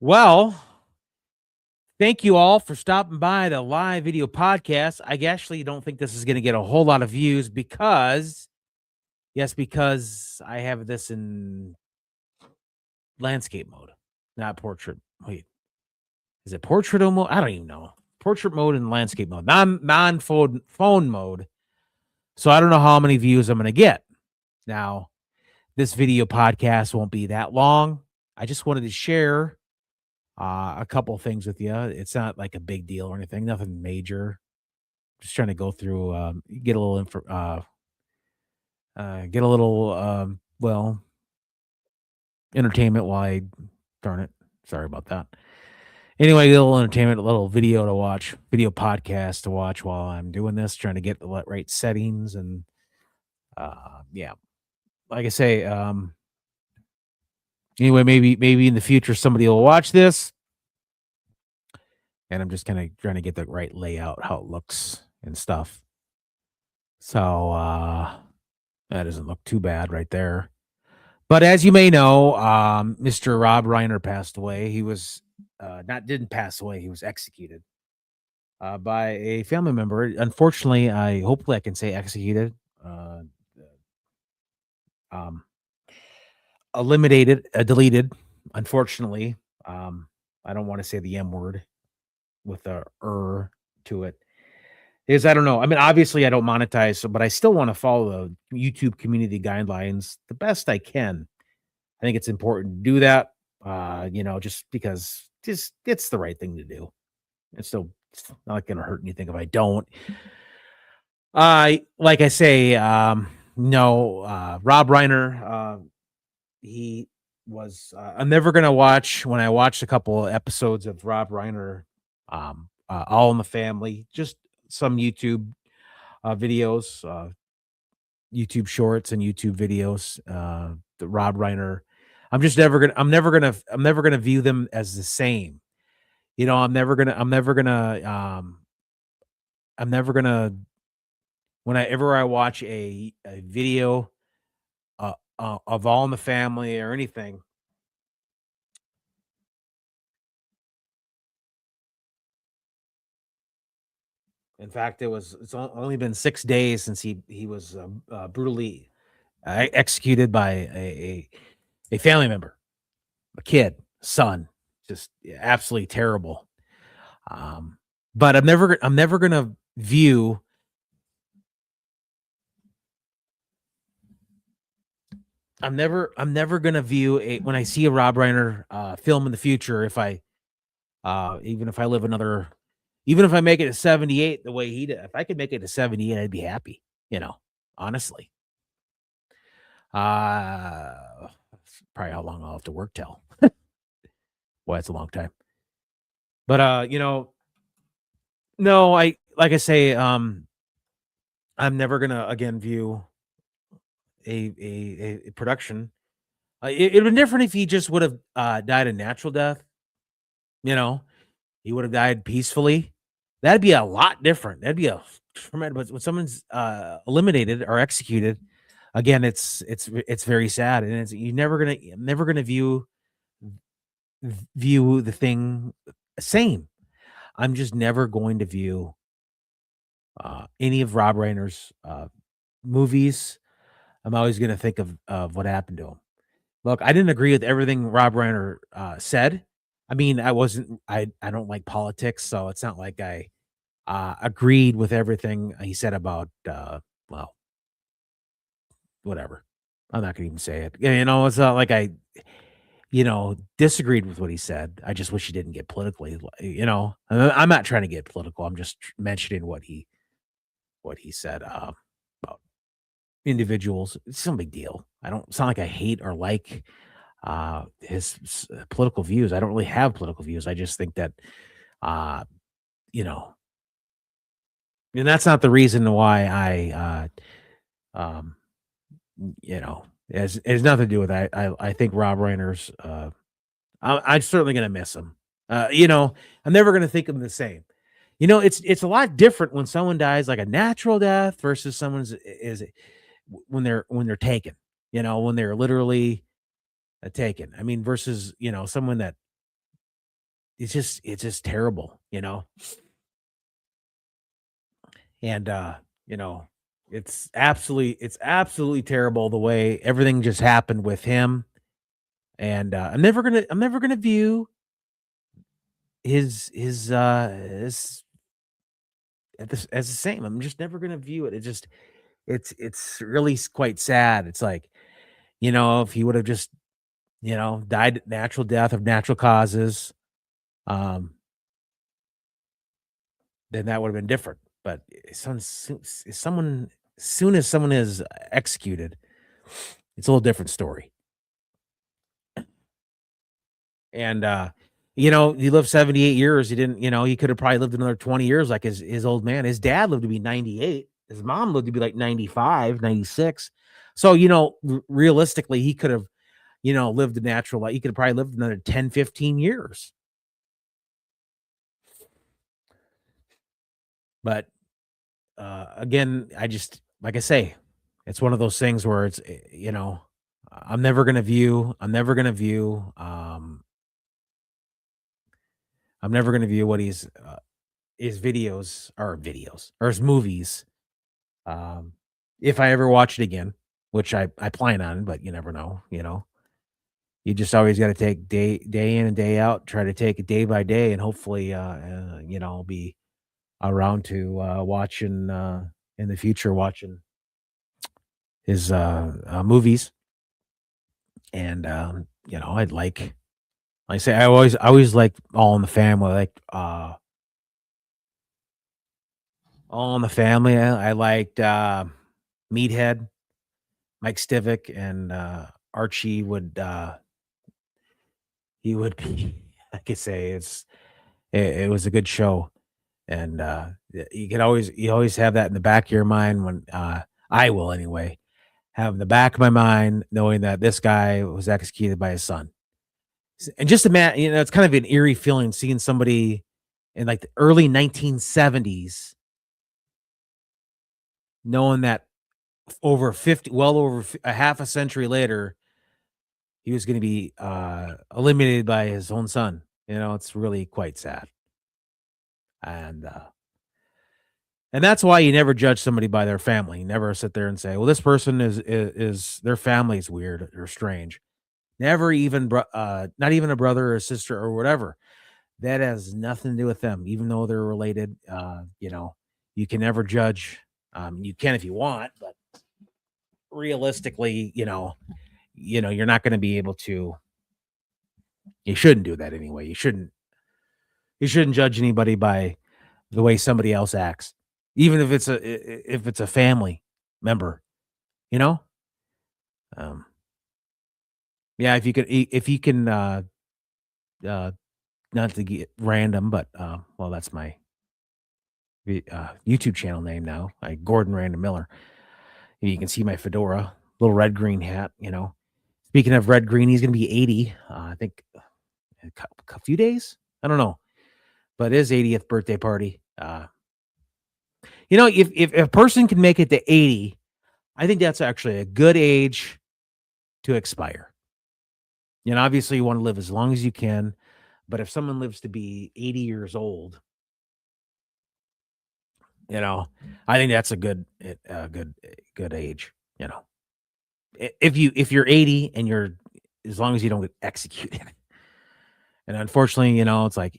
Well, thank you all for stopping by the live video podcast. I actually don't think this is going to get a whole lot of views because I have this in landscape mode, not portrait. Wait, is it portrait mode? I don't even know. Portrait mode and landscape mode, non phone mode. So I don't know how many views I'm going to get. Now, this video podcast won't be that long. I just wanted to share a couple things with you. It's not like a big deal or anything, nothing major. Just trying to go through, get a little get a little, entertainment while I darn it. Sorry about that. Anyway, a little entertainment, a little video to watch, video podcast to watch while I'm doing this, trying to get the right settings and yeah. Like I say, anyway, maybe in the future somebody will watch this and I'm just kind of trying to get the right layout, how it looks and stuff. So that doesn't look too bad right there. But as you may know, Mr. Rob Reiner passed away. He was didn't pass away. He was executed by a family member. Unfortunately, hopefully I can say executed, uh, um, eliminated, deleted. Unfortunately, um, I don't want to say the M word with a to it. Is I don't know. I mean, obviously I don't monetize, but I still want to follow the YouTube community guidelines the best I can. I think it's important to do that. Just because just it's the right thing to do. It's not going to hurt anything if I don't. Like I say, no, Rob Reiner, he was. I'm never going to watch. When I watched a couple of episodes of Rob Reiner, All in the Family, just some YouTube videos, YouTube shorts and YouTube videos. The Rob Reiner. I'm never gonna view them as the same. I'm never gonna whenever I watch a video of All in the Family or anything. In fact, only been 6 days since he was brutally executed by a family member, a kid, son, just absolutely terrible. Um, but I'm never gonna view I'm never gonna view a when I see a Rob Reiner film in the future, if I even if I live another even if I make it to 78 the way he did, if I could make it to 78, I'd be happy, honestly. That's probably how long I'll have to work till. Well, that's a long time. But no, I like I say, I'm never gonna again view a production. It'd been different if he just would have died a natural death. You know, he would have died peacefully. That'd be a lot different. That'd be a tremendous. But when someone's eliminated or executed, again, it's very sad, and I'm never gonna view the thing same. I'm just never going to view any of Rob Reiner's movies. I'm always gonna think of what happened to him. Look, I didn't agree with everything Rob Reiner said. I mean, I don't like politics, so it's not like I agreed with everything he said about well, whatever. I'm not gonna even say it. It's not like I disagreed with what he said. I just wish he didn't get politically, I'm not trying to get political. I'm just mentioning what he said about individuals. It's no big deal. I don't It's not like I hate or like his political views. I don't really have political views. I just think that uh, you know, and that's not the reason why um, it has nothing to do with that. I think Rob Reiner's I'm certainly gonna miss him. I'm never gonna think of him the same. It's a lot different when someone dies like a natural death versus someone's is when they're taken. When they're literally taken. I mean, versus someone that it's just terrible, you know? And, you know, it's absolutely terrible the way everything just happened with him, and, I'm never gonna view his as the same. I'm just never gonna view it. It's really quite sad. It's like, if he would have just, died natural death of natural causes, um, then that would have been different. But soon as someone is executed, it's a little different story. And, he lived 78 years. He didn't, he could have probably lived another 20 years like his old man. His dad lived to be 98. His mom lived to be like 95, 96. So, realistically, he could have, lived a natural life. He could have probably lived another 10, 15 years. But, again, like I say, it's one of those things where I'm never gonna view what his videos or his movies, um, if I ever watch it again, which I plan on, but you never know, you know? You just always gotta take day in and day out, try to take it day by day, and hopefully, I'll be around to, watching, in the future, watching his, movies, and, I'd like I say, I always liked All in the Family, All in the Family. I liked, Meathead, Mike Stivic, and, Archie he would be like I say, it was a good show, and, you always have that in the back of your mind when, I will anyway, have in the back of my mind knowing that this guy was executed by his son. And just imagine, it's kind of an eerie feeling seeing somebody in, like, the early 1970s knowing that over 50 well over a half a century later, he was gonna be, eliminated by his own son. It's really quite sad. And, that's why you never judge somebody by their family. You never sit there and say, "Well, this person is their family's weird or strange." Never even not even a brother or a sister or whatever. That has nothing to do with them, even though they're related. You can never judge. You can if you want, but realistically, you're not going to be able to. You shouldn't do that anyway. You shouldn't judge anybody by the way somebody else acts, even if it's a family member. You know, um, yeah. If you can, uh, not to get random, but well, that's my YouTube channel name now. Gordon Random Miller. You can see my fedora, little red green hat. Speaking of red green, he's gonna be 80. I think a few days. I don't know, but his 80th birthday party. If a person can make it to 80, I think that's actually a good age to expire. Obviously, you want to live as long as you can, but if someone lives to be 80 years old, you know, I think that's a good age. You know, if you're 80 and you're as long as you don't get executed, and unfortunately, it's like,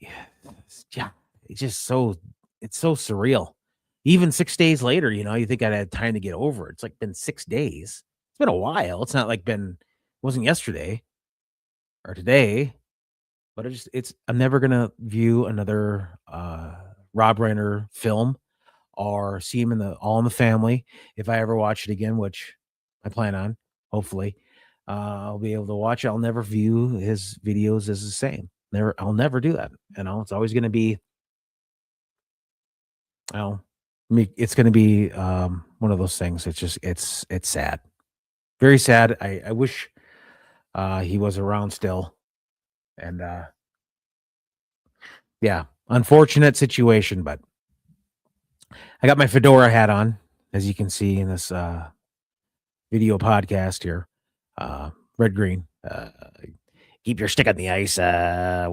yeah, it's so surreal. Even 6 days later, you think I'd had time to get over it. It's like been 6 days. It's been a while. It's not like wasn't yesterday or today, but I'm never gonna view another Rob Reiner film or see him in the All in the Family. If I ever watch it again, which I plan on, hopefully, I'll be able to watch it. I'll never view his videos as the same. I'll never do that. It's always going to be, well, it's going to be one of those things. It's sad, very sad. I wish he was around still, and yeah, unfortunate situation. But I got my fedora hat on, as you can see in this video podcast here. Red green. keep your stick on the ice. I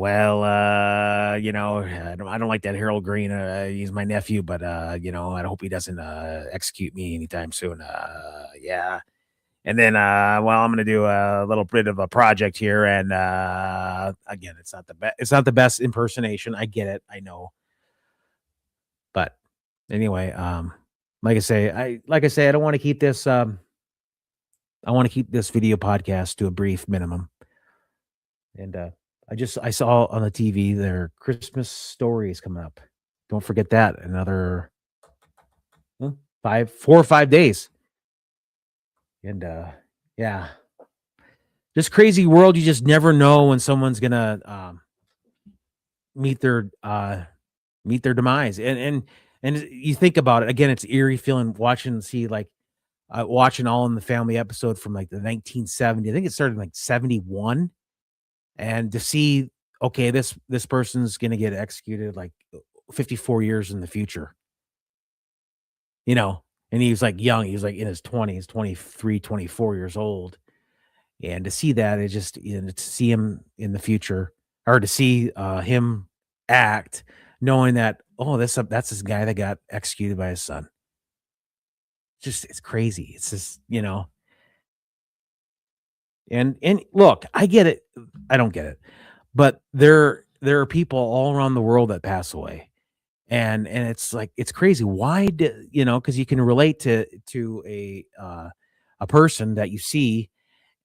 don't like that Harold Green. He's my nephew, but I hope he doesn't execute me anytime soon. Yeah. And then, I'm going to do a little bit of a project here, and again, it's not the best. It's not the best impersonation. I get it. I know, but anyway, like I say, I don't want to keep this. I want to keep this video podcast to a brief minimum. And I saw on the TV their Christmas story is coming up. Don't forget that. Another 4 or 5 days. And yeah, this crazy world. You just never know when someone's gonna meet their demise. And you think about it again. It's eerie feeling watching All in the Family episode from like the 1970s. I think it started in like 71. And to see, okay, this person's gonna get executed like 54 years in the future, you know, and he was like young, he was like in his 20s, 23, 24 years old. And to see that, to see him in the future, or to see him act, knowing that, oh, that's this guy that got executed by his son. Just it's crazy. It's just, and look, I get it. I don't get it. But there are people all around the world that pass away. And it's like it's crazy. Why do because you can relate to a person that you see,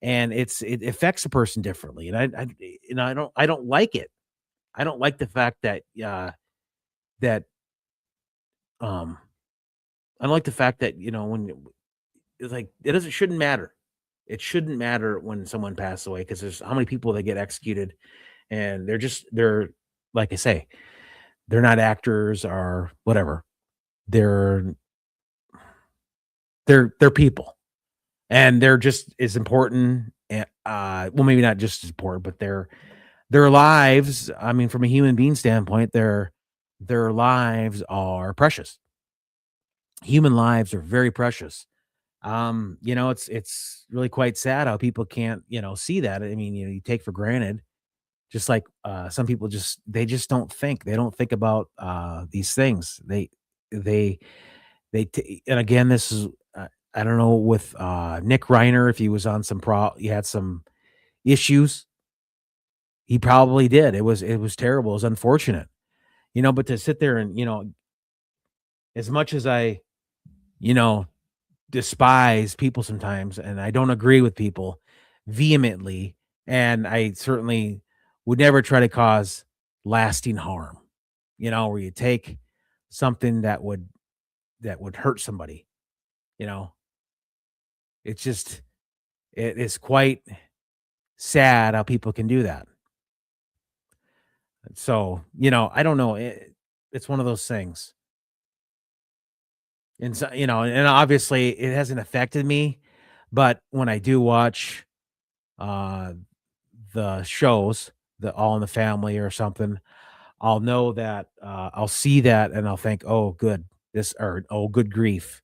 and it affects a person differently. I don't like it. I don't like the fact that um I don't like the fact that, when it's like shouldn't matter. It shouldn't matter when someone passes away, because there's how many people that get executed, and they're like I say, they're not actors or whatever. They're they're people, and they're just as important. Well, maybe not just as important, but their lives. I mean, from a human being standpoint, their lives are precious. Human lives are very precious. It's really quite sad how people can't see that. I mean, you take for granted. Just like, some people they just don't think. They don't think about, these things. They and again, this is, I don't know with, Nick Reiner, if he was on he had some issues. He probably did. It was terrible. It was unfortunate, but to sit there and, as much as I, you know, despise people sometimes, and I don't agree with people vehemently, and I certainly would never try to cause lasting harm, where you take something that would hurt somebody, you know. It's just it is quite sad how people can do that. So, I don't know. It's one of those things. And so, and obviously it hasn't affected me, but when I do watch uh the shows, the All in the Family or something, I'll know that I'll see that and I'll think, "Oh, good. Oh, good grief.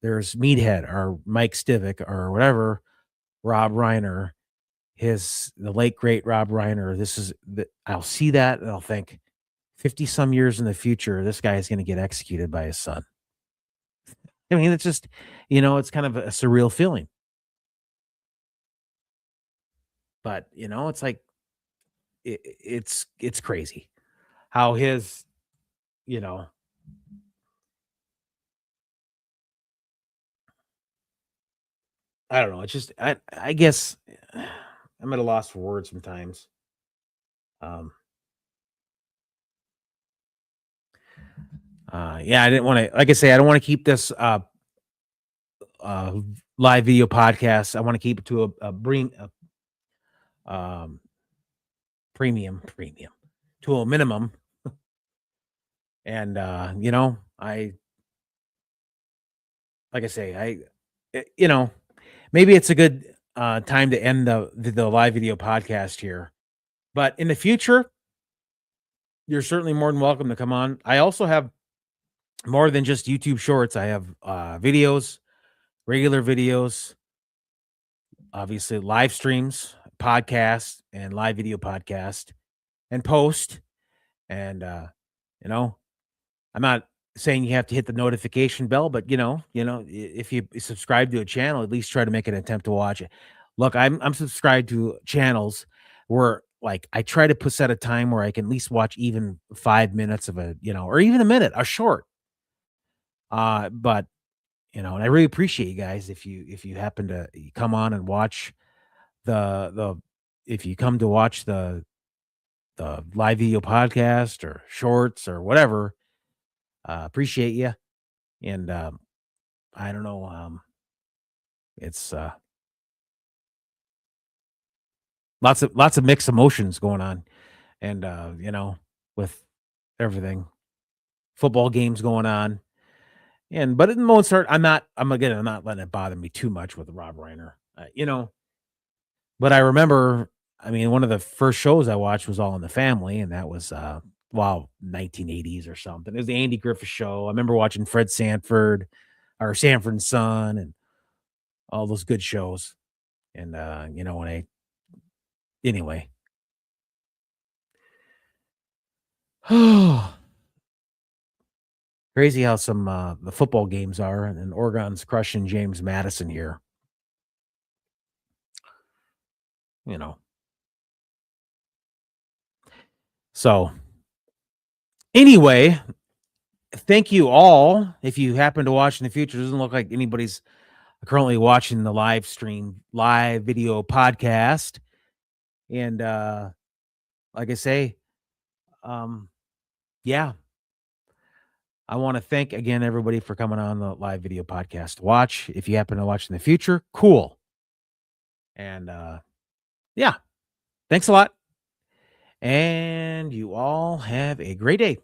There's Meathead or Mike Stivic or whatever, Rob Reiner, the late great Rob Reiner. I'll see that and I'll think 50 some years in the future, this guy is going to get executed by his son." I mean, it's just, it's kind of a surreal feeling, but it's like it's crazy how you know, I don't know. It's just I guess I'm at a loss for words sometimes. Um yeah, I didn't want to like I say, I don't want to keep this uh live video podcast. I want to keep it to um premium to a minimum. And I like I say, maybe it's a good time to end the live video podcast here. But in the future, you're certainly more than welcome to come on. I also have more than just YouTube shorts. I have videos, regular videos, obviously live streams, podcast and live video podcast and post. And you know, I'm not saying you have to hit the notification bell, but if you subscribe to a channel, at least try to make an attempt to watch it. Look, I'm subscribed to channels where like I try to put set a time where I can at least watch even 5 minutes of or even a minute, a short. But and I really appreciate you guys if you happen to come on and watch the if you come to watch the live video podcast or shorts or whatever. Appreciate you. And I don't know. It's lots of mixed emotions going on, and with everything, football games going on, and but in the most part, I'm not letting it bother me too much with Rob Reiner, But I remember, I mean, one of the first shows I watched was All in the Family, and that was 1980s or something. It was the Andy Griffith Show. I remember watching Fred Sanford or Sanford and Son, and all those good shows. And when I anyway. Crazy how some the football games are, and Oregon's crushing James Madison here. You know. So anyway, thank you all. If you happen to watch in the future, it doesn't look like anybody's currently watching the live video podcast. And like I say, um, yeah, I want to thank again everybody for coming on the live video podcast to watch. If you happen to watch in the future, cool. And yeah, thanks a lot. And you all have a great day.